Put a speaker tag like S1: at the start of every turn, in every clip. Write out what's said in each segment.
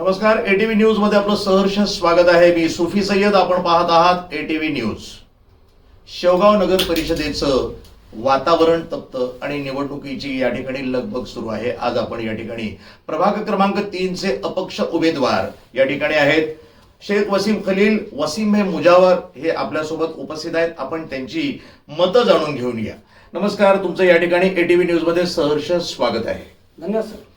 S1: नमस्कार, ATV news मध्ये आपलं सहर्ष स्वागत आहे. मी सुफी सय्यद. आपण पाहत आहात एटीव्ही न्यूज. शेवगाव नगर परिषदेचं वातावरण तप्त आणि निवडणुकीची या ठिकाणी लगबग सुरू आहे. आज आपण या ठिकाणी प्रभाग क्रमांक 3 चे अपक्ष उमेदवार या ठिकाणी आहेत. शेख वसीम खलील, वसीम मुजावर हे आपल्यासोबत उपस्थित आहेत. आपण त्यांची मतं जाणून घेऊन या. नमस्कार, तुमचं या ठिकाणी एटीव्ही न्यूज मध्ये सहर्ष स्वागत आहे.
S2: धन्यवाद सर.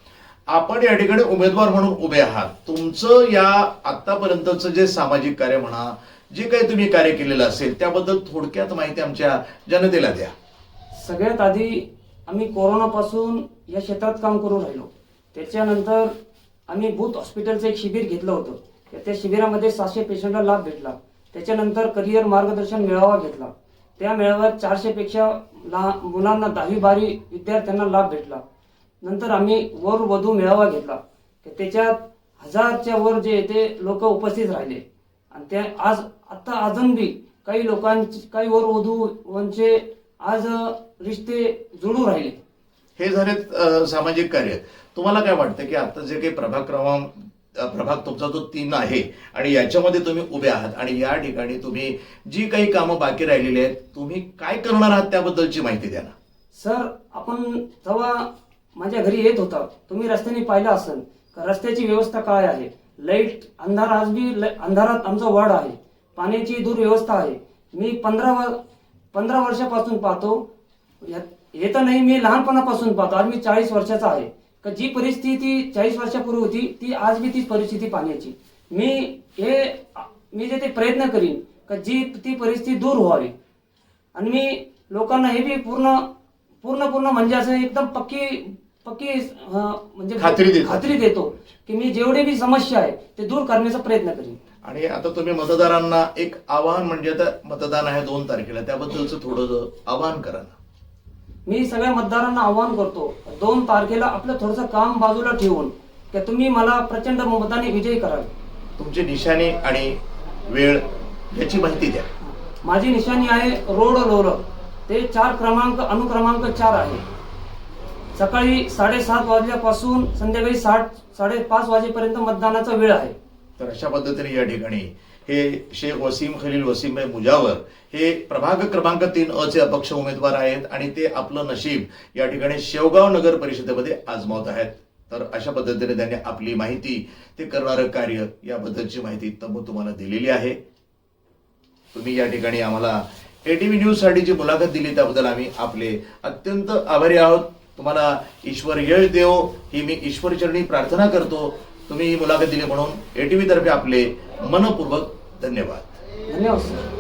S1: आपण या ठिकाणी उमेदवार म्हणून उभे आहात. तुमचं या आतापर्यंतचं जे सामाजिक कार्य म्हणा, जे काही तुम्ही कार्य केलेलं असेल त्याबद्दल थोडक्यात माहिती आमच्या जनतेला द्या.
S2: सगळ्यात आधी आम्ही कोरोनापासून या क्षेत्रात काम करून राहिलो. त्याच्यानंतर आम्ही बूथ हॉस्पिटलचं एक शिबिर घेतलं होतं. त्या शिबिरामध्ये 700 पेशंटला लाभ भेटला. त्याच्यानंतर करिअर मार्गदर्शन मेळावा घेतला. त्या मेळाव्यात 400 पेक्षा मुलांना 10वी-12वी विद्यार्थ्यांना लाभ भेटला. नंतर आम्ही वर वधू मेळावा घेतला. त्याच्यात 1000च्या वर जे ते लोक उपस्थित राहिले आणि त्या आता अजून बी काही लोकांची काही वर वधूंचे आज रिश्ते जुळून राहिले.
S1: हे झाले सामाजिक कार्य. तुम्हाला काय वाटतं की आता जे काही प्रभाग तुमचा जो 3 आहे आणि याच्यामध्ये तुम्ही उभे आहात आणि या ठिकाणी तुम्ही जी काही कामं बाकी राहिलेली आहेत, तुम्ही काय करणार आहात त्याबद्दलची माहिती द्या ना.
S2: सर, आपण जेव्हा माझ्या घरी येत होता तुम्ही रस्त्याने पाहिलं असेल का रस्त्याची व्यवस्था काय आहे. लाईट अंधार, आज बी अंधारात आमचा वार्ड आहे. पाण्याची दुर्व्यवस्था आहे. मी 15 वर्षापासून पाहतो. हे तर नाही, मी लहानपणापासून पाहतो. आज मी 40 वर्षाचा आहे. का जी परिस्थिती 40 वर्षापूर्वी होती ती आज बी तीच परिस्थिती पाण्याची. मी जे ते प्रयत्न करीन का ती परिस्थिती दूर व्हावी आणि मी लोकांना हे बी पूर्ण म्हणजे असं एकदम पक्की म्हणजे खात्री देतो की मी जेवढे बी समस्या आहे ते दूर करण्याचा प्रयत्न करीन.
S1: आणि आता तुम्ही मतदारांना एक आवाहन, म्हणजे आता मतदान आहे 2 तारखेला, त्याबद्दलचं थोडं आवाहन करा ना.
S2: मी सगळ्या मतदारांना आवाहन करतो 2 तारखेला आपलं थोडंसं काम बाजूला ठेवून की तुम्ही मला प्रचंड मताने विजयी कराल.
S1: तुमची निशाणी आणि वेळ याची माहिती द्या.
S2: माझी निशाणी आहे रोड लोर. ते अनुक्रमांक 4 आहे. सकाळी 7:30 वाजल्यापासून संध्याकाळी 5:30 वाजेपर्यंत मतदानाचा वेळ आहे.
S1: तर अशा पद्धतीने या ठिकाणी हे शेख वसीम खलील, वसीम मुजावर हे प्रभाग क्रमांक 3 चे अपक्ष उमेदवार आहेत आणि ते आपलं नशीब या ठिकाणी शेवगाव नगर परिषदेमध्ये आजमावत आहेत. तर अशा पद्धतीने त्यांनी आपली माहिती, ते करणारं कार्य याबद्दलची माहिती तुम्हाला दिलेली आहे. तुम्ही या ठिकाणी आम्हाला एटीव्ही न्यूज साठी जी मुलाखत दिली त्याबद्दल आम्ही आपले अत्यंत आभारी आहोत. तुम्हाला ईश्वर यश देव ही मी ईश्वरचरणी प्रार्थना करतो. तुम्ही ही मुलाखत दिली म्हणून एटीव्ही तर्फे आपले मनपूर्वक धन्यवाद.
S2: धन्यवाद सर.